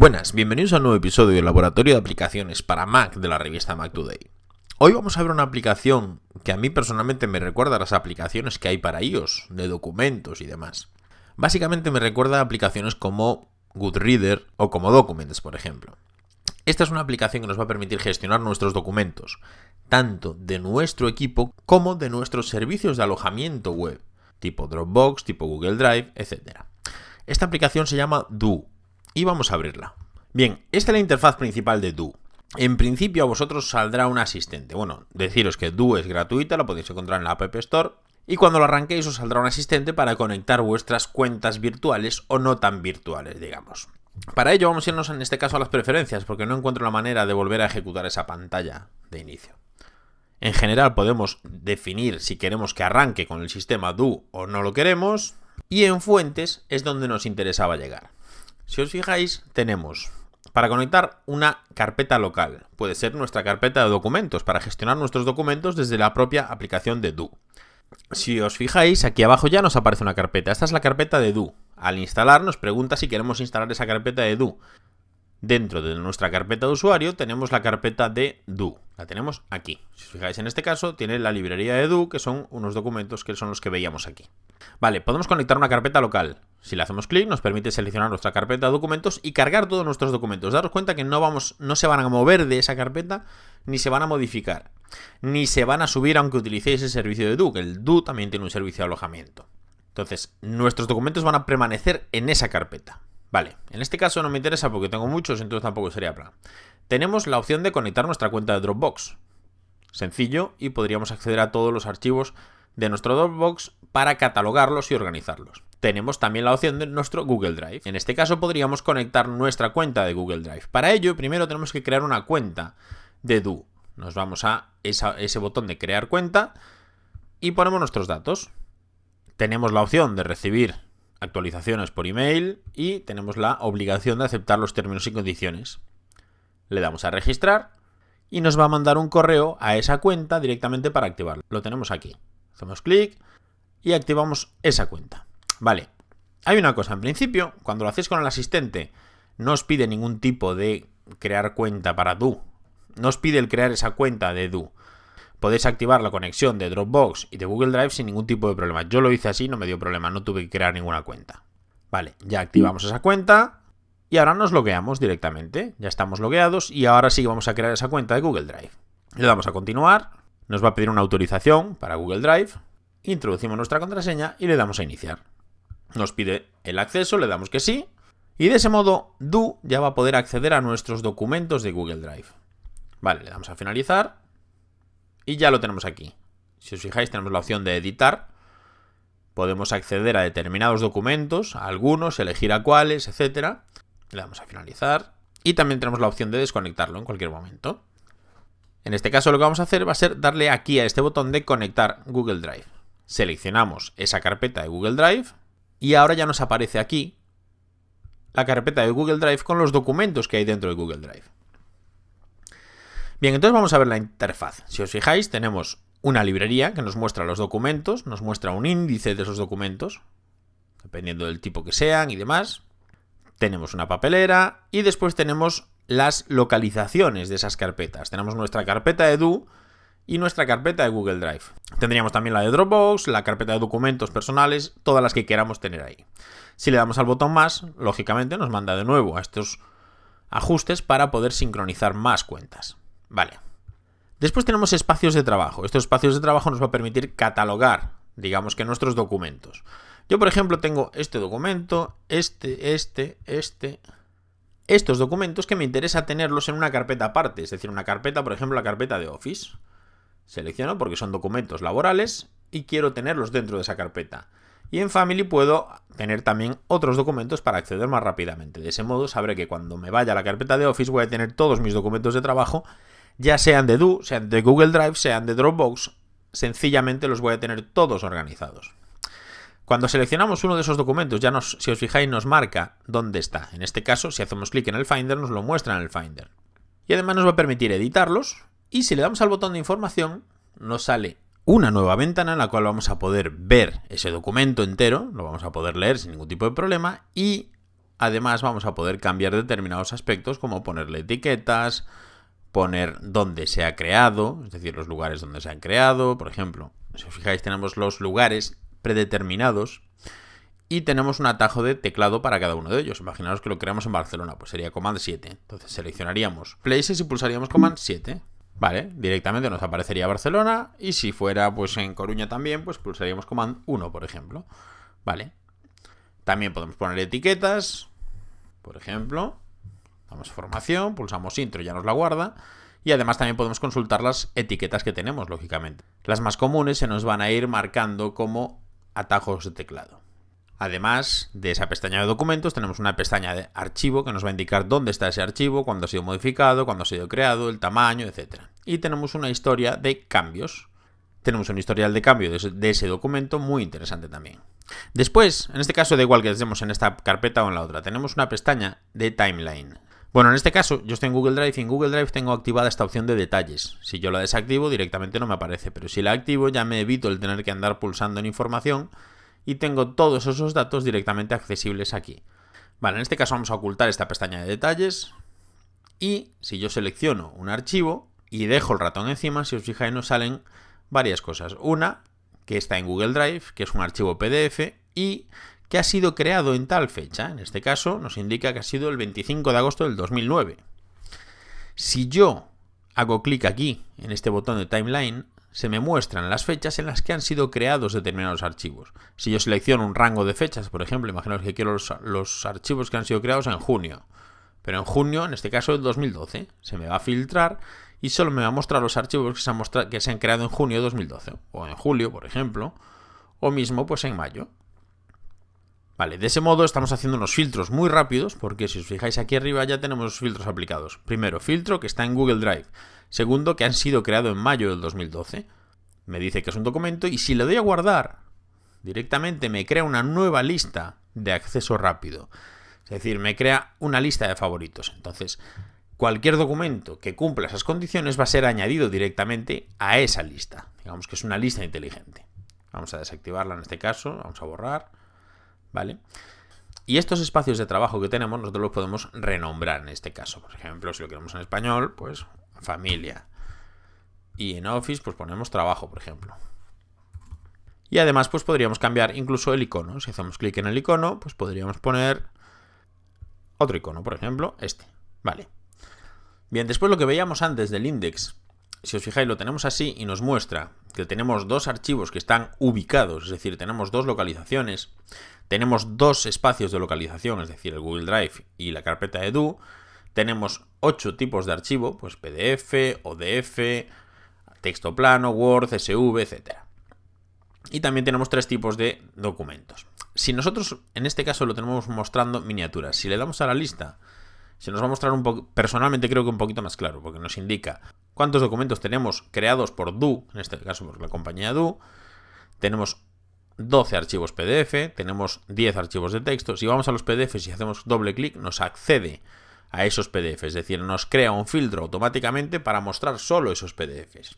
Buenas, bienvenidos a un nuevo episodio del Laboratorio de Aplicaciones para Mac de la revista Mac Today. Hoy vamos a ver una aplicación que a mí personalmente me recuerda a las aplicaciones que hay para iOS, de documentos y demás. Básicamente me recuerda a aplicaciones como Goodreader o como Documents, por ejemplo. Esta es una aplicación que nos va a permitir gestionar nuestros documentos, tanto de nuestro equipo como de nuestros servicios de alojamiento web, tipo Dropbox, tipo Google Drive, etc. Esta aplicación se llama Do. Y vamos a abrirla. Bien, esta es la interfaz principal de Do. En principio a vosotros saldrá un asistente. Bueno, deciros que Do es gratuita, la podéis encontrar en la App Store. Y cuando lo arranquéis os saldrá un asistente para conectar vuestras cuentas virtuales o no tan virtuales, digamos. Para ello vamos a irnos en este caso a las preferencias, porque no encuentro la manera de volver a ejecutar esa pantalla de inicio. En general podemos definir si queremos que arranque con el sistema Do o no lo queremos. Y en fuentes es donde nos interesaba llegar. Si os fijáis, tenemos para conectar una carpeta local. Puede ser nuestra carpeta de documentos para gestionar nuestros documentos desde la propia aplicación de Do. Si os fijáis, aquí abajo ya nos aparece una carpeta. Esta es la carpeta de Do. Al instalar nos pregunta si queremos instalar esa carpeta de Do. Dentro de nuestra carpeta de usuario tenemos la carpeta de Do. La tenemos aquí. Si os fijáis, en este caso tiene la librería de Do, que son unos documentos que son los que veíamos aquí. Vale, podemos conectar una carpeta local. Si le hacemos clic nos permite seleccionar nuestra carpeta de documentos y cargar todos nuestros documentos. Daros cuenta que no se van a mover de esa carpeta, ni se van a modificar, ni se van a subir aunque utilicéis el servicio de Do, que el Do también tiene un servicio de alojamiento. Entonces, nuestros documentos van a permanecer en esa carpeta. Vale, en este caso no me interesa porque tengo muchos, entonces tampoco sería plan. Tenemos la opción de conectar nuestra cuenta de Dropbox. Sencillo, y podríamos acceder a todos los archivos de nuestro Dropbox para catalogarlos y organizarlos. Tenemos también la opción de nuestro Google Drive. En este caso podríamos conectar nuestra cuenta de Google Drive. Para ello, primero tenemos que crear una cuenta de Do. Nos vamos a ese botón de crear cuenta y ponemos nuestros datos. Tenemos la opción de recibir actualizaciones por email y tenemos la obligación de aceptar los términos y condiciones. Le damos a registrar y nos va a mandar un correo a esa cuenta directamente para activarlo. Lo tenemos aquí. Hacemos clic y activamos esa cuenta. Vale, hay una cosa. En principio, cuando lo hacéis con el asistente, no os pide ningún tipo de crear cuenta para Do. No os pide el crear esa cuenta de Do. Podéis activar la conexión de Dropbox y de Google Drive sin ningún tipo de problema. Yo lo hice así, no me dio problema, no tuve que crear ninguna cuenta. Vale, ya activamos esa cuenta y ahora nos logueamos directamente. Ya estamos logueados y ahora sí vamos a crear esa cuenta de Google Drive. Le damos a continuar, nos va a pedir una autorización para Google Drive, introducimos nuestra contraseña y le damos a iniciar. Nos pide el acceso, le damos que sí y de ese modo Do ya va a poder acceder a nuestros documentos de Google Drive. Vale, le damos a finalizar. Y ya lo tenemos aquí. Si os fijáis, tenemos la opción de editar. Podemos acceder a determinados documentos, a algunos, elegir a cuáles, etc. Le damos a finalizar. Y también tenemos la opción de desconectarlo en cualquier momento. En este caso lo que vamos a hacer va a ser darle aquí a este botón de conectar Google Drive. Seleccionamos esa carpeta de Google Drive. Y ahora ya nos aparece aquí la carpeta de Google Drive con los documentos que hay dentro de Google Drive. Bien, entonces vamos a ver la interfaz. Si os fijáis, tenemos una librería que nos muestra los documentos, nos muestra un índice de esos documentos, dependiendo del tipo que sean y demás. Tenemos una papelera y después tenemos las localizaciones de esas carpetas. Tenemos nuestra carpeta de Do y nuestra carpeta de Google Drive. Tendríamos también la de Dropbox, la carpeta de documentos personales, todas las que queramos tener ahí. Si le damos al botón más, lógicamente nos manda de nuevo a estos ajustes para poder sincronizar más cuentas. Vale. Después tenemos espacios de trabajo. Estos espacios de trabajo nos va a permitir catalogar, digamos que nuestros documentos. Yo, por ejemplo, tengo este documento, estos documentos que me interesa tenerlos en una carpeta aparte, es decir, una carpeta, por ejemplo, la carpeta de Office. Selecciono porque son documentos laborales y quiero tenerlos dentro de esa carpeta. Y en Family puedo tener también otros documentos para acceder más rápidamente. De ese modo sabré que cuando me vaya a la carpeta de Office voy a tener todos mis documentos de trabajo, ya sean de Do, sean de Google Drive, sean de Dropbox, sencillamente los voy a tener todos organizados. Cuando seleccionamos uno de esos documentos, si os fijáis, nos marca dónde está. En este caso, si hacemos clic en el Finder, nos lo muestra en el Finder. Y además nos va a permitir editarlos. Y si le damos al botón de información, nos sale una nueva ventana en la cual vamos a poder ver ese documento entero, lo vamos a poder leer sin ningún tipo de problema y además vamos a poder cambiar determinados aspectos como ponerle etiquetas, poner dónde se ha creado, es decir, los lugares donde se han creado. Por ejemplo, si os fijáis, tenemos los lugares predeterminados y tenemos un atajo de teclado para cada uno de ellos. Imaginaos que lo creamos en Barcelona, pues sería Command 7. Entonces seleccionaríamos Places y pulsaríamos Command 7. Vale, directamente nos aparecería Barcelona, y si fuera pues en Coruña también, pues pulsaríamos Command 1, por ejemplo. Vale. También podemos poner etiquetas, por ejemplo. Damos formación, pulsamos Intro, ya nos la guarda. Y además también podemos consultar las etiquetas que tenemos, lógicamente. Las más comunes se nos van a ir marcando como atajos de teclado. Además de esa pestaña de documentos, tenemos una pestaña de archivo que nos va a indicar dónde está ese archivo, cuándo ha sido modificado, cuándo ha sido creado, el tamaño, etc. Y tenemos una historia de cambios. Tenemos un historial de cambio de ese documento muy interesante también. Después, en este caso da igual que estemos en esta carpeta o en la otra, tenemos una pestaña de timeline. Bueno, en este caso yo estoy en Google Drive y en Google Drive tengo activada esta opción de detalles. Si yo la desactivo directamente no me aparece, pero si la activo ya me evito el tener que andar pulsando en información y tengo todos esos datos directamente accesibles aquí. Vale, en este caso vamos a ocultar esta pestaña de detalles y si yo selecciono un archivo y dejo el ratón encima, si os fijáis nos salen varias cosas. Una, que está en Google Drive, que es un archivo PDF y que ha sido creado en tal fecha. En este caso nos indica que ha sido el 25 de agosto del 2009. Si yo hago clic aquí, en este botón de timeline, se me muestran las fechas en las que han sido creados determinados archivos. Si yo selecciono un rango de fechas, por ejemplo, imaginaos que quiero los archivos que han sido creados en junio. Pero en junio, en este caso del 2012, se me va a filtrar y solo me va a mostrar los archivos que se han creado en junio de 2012. O en julio, por ejemplo. O mismo pues en mayo. Vale, de ese modo estamos haciendo unos filtros muy rápidos, porque si os fijáis aquí arriba ya tenemos los filtros aplicados. Primero, filtro que está en Google Drive. Segundo, que han sido creados en mayo del 2012. Me dice que es un documento y si le doy a guardar, directamente me crea una nueva lista de acceso rápido. Es decir, me crea una lista de favoritos. Entonces, cualquier documento que cumpla esas condiciones va a ser añadido directamente a esa lista. Digamos que es una lista inteligente. Vamos a desactivarla en este caso, vamos a borrar. ¿Vale? Y estos espacios de trabajo que tenemos nosotros los podemos renombrar en este caso. Por ejemplo, si lo queremos en español, pues familia. Y en Office pues ponemos trabajo, por ejemplo. Y además pues podríamos cambiar incluso el icono. Si hacemos clic en el icono, pues podríamos poner otro icono, por ejemplo, este. Vale. Bien, después lo que veíamos antes del index, si os fijáis lo tenemos así y nos muestra que tenemos dos archivos que están ubicados, es decir, tenemos dos localizaciones. Tenemos dos espacios de localización, es decir, el Google Drive y la carpeta Edu. Tenemos 8 tipos de archivo, pues PDF, ODF, texto plano, Word, CSV, etc. Y también tenemos 3 tipos de documentos. Si nosotros en este caso lo tenemos mostrando miniaturas, si le damos a la lista, se nos va a mostrar un poco, personalmente creo que un poquito más claro, porque nos indica cuántos documentos tenemos creados por Du, en este caso por la compañía Du. Tenemos 12 archivos PDF, tenemos 10 archivos de texto. Si vamos a los PDFs y hacemos doble clic, nos accede a esos PDFs, es decir, nos crea un filtro automáticamente para mostrar solo esos PDFs.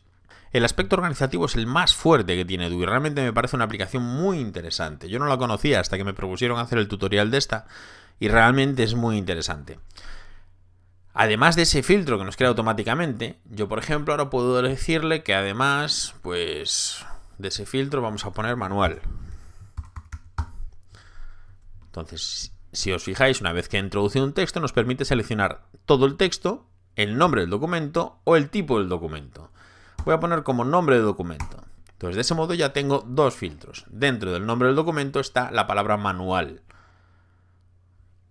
El aspecto organizativo es el más fuerte que tiene Du y realmente me parece una aplicación muy interesante. Yo no la conocía hasta que me propusieron hacer el tutorial de esta y realmente es muy interesante. Además de ese filtro que nos crea automáticamente, yo por ejemplo ahora puedo decirle que además, pues de ese filtro vamos a poner manual. Entonces, si os fijáis, una vez que he introducido un texto, nos permite seleccionar todo el texto, el nombre del documento o el tipo del documento. Voy a poner como nombre de documento. Entonces, de ese modo ya tengo dos filtros. Dentro del nombre del documento está la palabra manual.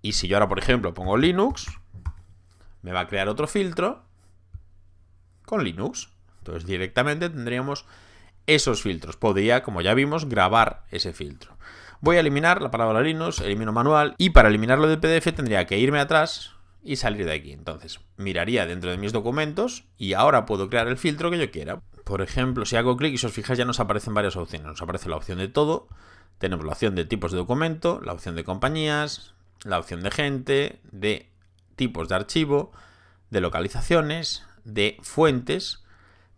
Y si yo ahora, por ejemplo, pongo Linux, me va a crear otro filtro con Linux. Entonces, directamente tendríamos esos filtros. Podría, como ya vimos, grabar ese filtro. Voy a eliminar la palabra Linux, elimino manual y para eliminarlo del PDF tendría que irme atrás y salir de aquí. Entonces, miraría dentro de mis documentos y ahora puedo crear el filtro que yo quiera. Por ejemplo, si hago clic y si os fijáis ya nos aparecen varias opciones. Nos aparece la opción de todo, tenemos la opción de tipos de documento, la opción de compañías, la opción de gente, de tipos de archivo, de localizaciones, de fuentes,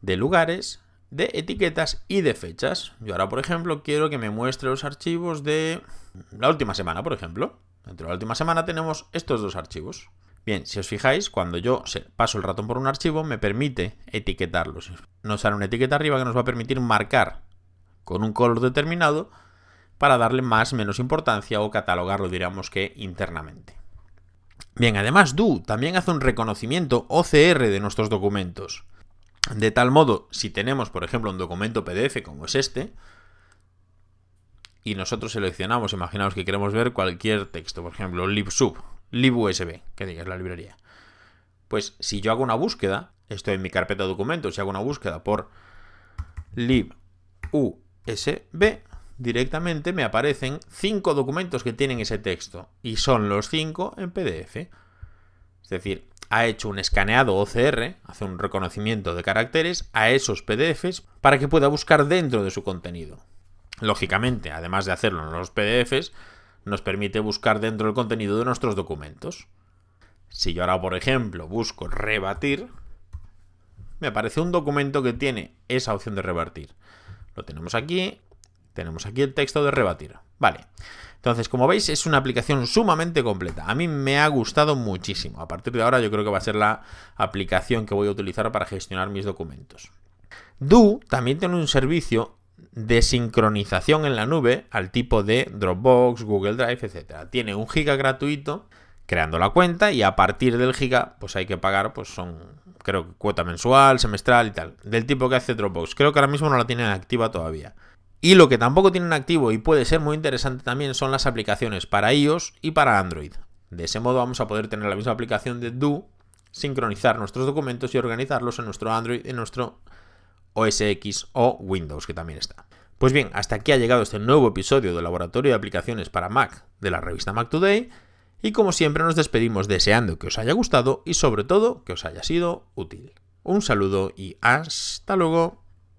de lugares, de etiquetas y de fechas. Yo ahora, por ejemplo, quiero que me muestre los archivos de la última semana, por ejemplo. dentro de la última semana tenemos estos dos archivos. Bien, si os fijáis, cuando yo paso el ratón por un archivo, me permite etiquetarlos. Nos sale una etiqueta arriba que nos va a permitir marcar con un color determinado para darle más o menos importancia o catalogarlo, diríamos que internamente. Bien, además Do también hace un reconocimiento OCR de nuestros documentos. De tal modo, si tenemos, por ejemplo, un documento PDF como es este, y nosotros seleccionamos, imaginaos que queremos ver cualquier texto, por ejemplo, libsub, libusb, que digas la librería. Pues si yo hago una búsqueda, estoy en mi carpeta de documentos y hago una búsqueda por libusb, directamente me aparecen 5 documentos que tienen ese texto y son los 5 en PDF. Es decir, ha hecho un escaneado OCR, hace un reconocimiento de caracteres a esos PDFs para que pueda buscar dentro de su contenido. Lógicamente, además de hacerlo en los PDFs, nos permite buscar dentro del contenido de nuestros documentos. Si yo ahora, por ejemplo, busco rebatir, me aparece un documento que tiene esa opción de rebatir. Lo tenemos aquí el texto de rebatir. Vale. Entonces, como veis, es una aplicación sumamente completa. A mí me ha gustado muchísimo. A partir de ahora yo creo que va a ser la aplicación que voy a utilizar para gestionar mis documentos. Do también tiene un servicio de sincronización en la nube al tipo de Dropbox, Google Drive, etc. Tiene 1 giga gratuito creando la cuenta y a partir del giga pues hay que pagar, pues son, creo que cuota mensual, semestral y tal, del tipo que hace Dropbox. Creo que ahora mismo no la tienen activa todavía. Y lo que tampoco tienen activo y puede ser muy interesante también son las aplicaciones para iOS y para Android. De ese modo vamos a poder tener la misma aplicación de Do, sincronizar nuestros documentos y organizarlos en nuestro Android, en nuestro OS X o Windows, que también está. Pues bien, hasta aquí ha llegado este nuevo episodio del Laboratorio de Aplicaciones para Mac de la revista Mac Today. Y como siempre nos despedimos deseando que os haya gustado y sobre todo que os haya sido útil. Un saludo y hasta luego.